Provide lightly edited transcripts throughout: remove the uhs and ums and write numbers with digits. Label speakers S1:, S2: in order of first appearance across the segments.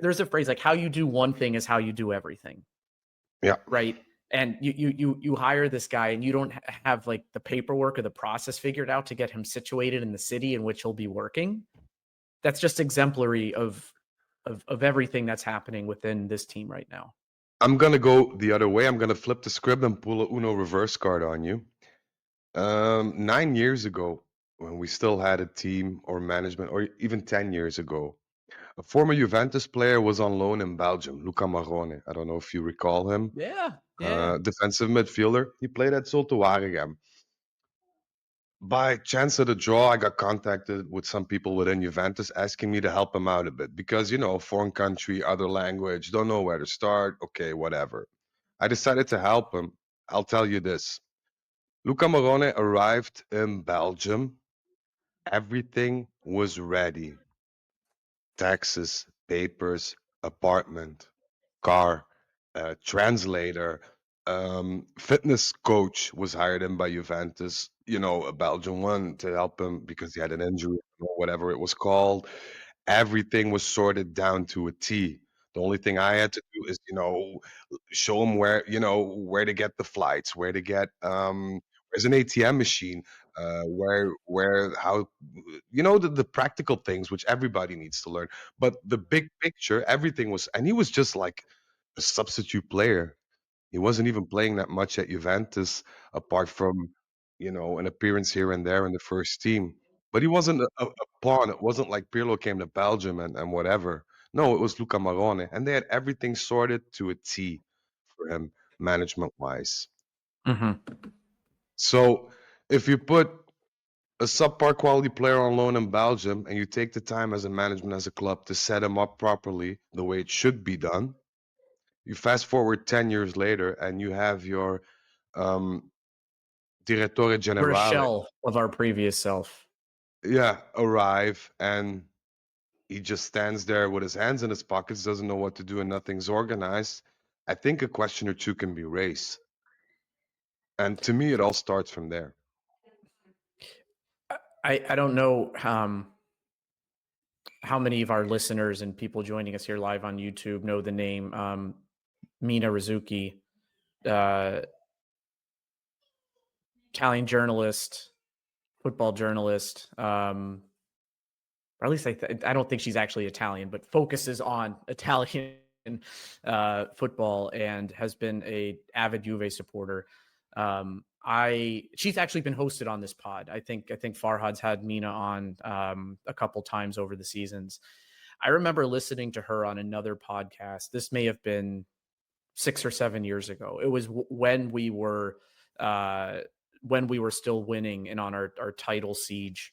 S1: there's a phrase like how you do one thing is how you do everything,
S2: Yeah.
S1: right? And you hire this guy and you don't have like the paperwork or the process figured out to get him situated in the city in which he'll be working. That's just exemplary of everything that's happening within this team right now.
S2: I'm gonna go the other way. I'm gonna flip the script and pull a Uno reverse card on you. 9 years ago, when we still had a team or management, or even 10 years ago, a former Juventus player was on loan in Belgium, Luca Marrone. I don't know if you recall him.
S1: Yeah, yeah.
S2: Defensive midfielder. He played at Zulte Waregem. By chance of the draw, I got contacted with some people within Juventus asking me to help him out a bit because, foreign country, other language, don't know where to start. Okay, whatever. I decided to help him. I'll tell you this. Luca Marrone arrived in Belgium. Everything was ready. Taxes, papers, apartment, car, translator, fitness coach was hired in by Juventus, a Belgian one to help him because he had an injury or whatever it was called. Everything was sorted down to a T. The only thing I had to do is, show him where to get the flights, where to get where's an ATM machine, where how the practical things which everybody needs to learn. But the big picture, everything was, and he was just like a substitute player. He wasn't even playing that much at Juventus, apart from, an appearance here and there in the first team. But he wasn't a pawn. It wasn't like Pirlo came to Belgium and whatever. No, it was Luca Marrone, and they had everything sorted to a T for him, management wise.
S1: Mhm.
S2: So if you put a subpar quality player on loan in Belgium and you take the time as a management, as a club, to set him up properly the way it should be done, you fast forward 10 years later and you have your um, direttore
S1: We're a
S2: generale,
S1: shell of our previous self.
S2: yeah, arrive, and he just stands there with his hands in his pockets, doesn't know what to do, and nothing's organized. I think a question or two can be raised. And to me, it all starts from there.
S1: I don't know how many of our listeners and people joining us here live on YouTube know the name Mina Rzouki, uh, Italian journalist, football journalist. Or at least I don't think she's actually Italian, but focuses on Italian football and has been a avid Juve supporter. She's actually been hosted on this pod. I think Farhad's had Mina on a couple times over the seasons. I remember listening to her on another podcast. This may have been 6 or 7 years ago. It was when we were still winning and on our title siege.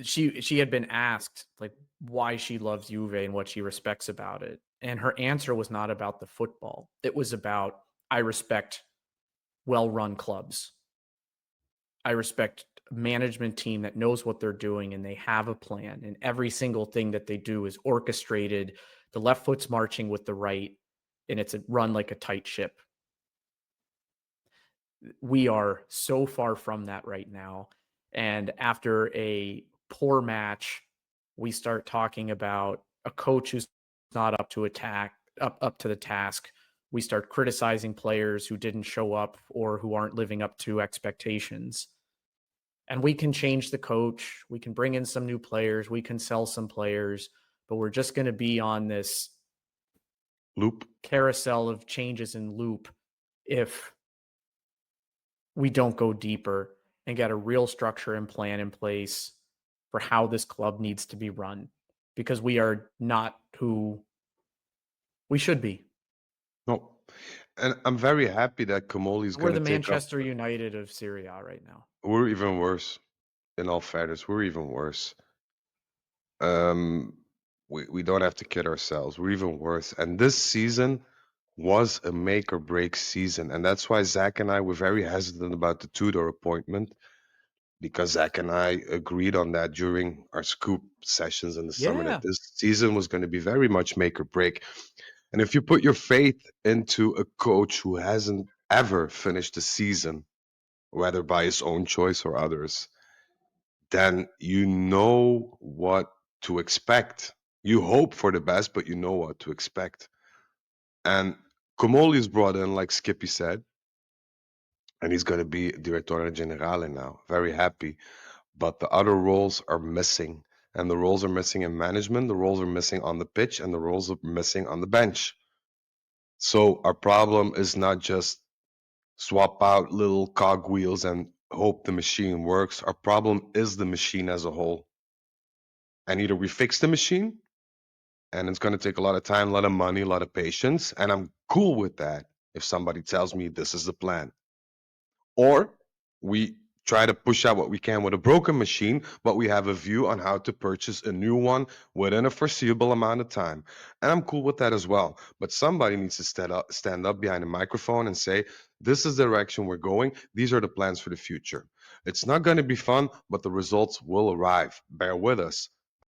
S1: She had been asked like why she loves Juve and what she respects about it, and her answer was not about the football. It was about I respect well-run clubs. I respect a management team that knows what they're doing and they have a plan, and every single thing that they do is orchestrated. The left foot's marching with the right, and it's run like a tight ship. We are so far from that right now. And after a poor match, we start talking about a coach who's not up to the task. We start criticizing players who didn't show up or who aren't living up to expectations. And we can change the coach, we can bring in some new players, we can sell some players, but we're just going to be on this
S2: Loop.
S1: carousel of changes in loop if we don't go deeper and get a real structure and plan in place for how this club needs to be run, because we are not who we should be.
S2: No. And I'm very happy that Kamoli is
S1: We're
S2: going to
S1: the
S2: take up.
S1: Manchester United of Syria right now.
S2: We're even worse. In all fairness, we're even worse. Um, we don't have to kid ourselves. We're even worse. And this season was a make or break season. And that's why Zach and I were very hesitant about the Tudor appointment, because Zach and I agreed on that during our scoop sessions in the summer that
S1: Yeah.
S2: this season was going to be very much make or break. And if you put your faith into a coach who hasn't ever finished a season, whether by his own choice or others, then you know what to expect. You hope for the best, but you know what to expect. And Komoli is brought in, like Skippy said, and he's going to be Direttore Generale now. Very happy. But the other roles are missing. And the roles are missing in management, the roles are missing on the pitch, and the roles are missing on the bench. So our problem is not just swap out little cogwheels and hope the machine works. Our problem is the machine as a whole. And either we fix the machine, and it's going to take a lot of time, a lot of money, a lot of patience. And I'm cool with that if somebody tells me this is the plan. Or we try to push out what we can with a broken machine, but we have a view on how to purchase a new one within a foreseeable amount of time. And I'm cool with that as well. But somebody needs to stand up behind a microphone and say, this is the direction we're going. These are the plans for the future. It's not going to be fun, but the results will arrive. Bear with us.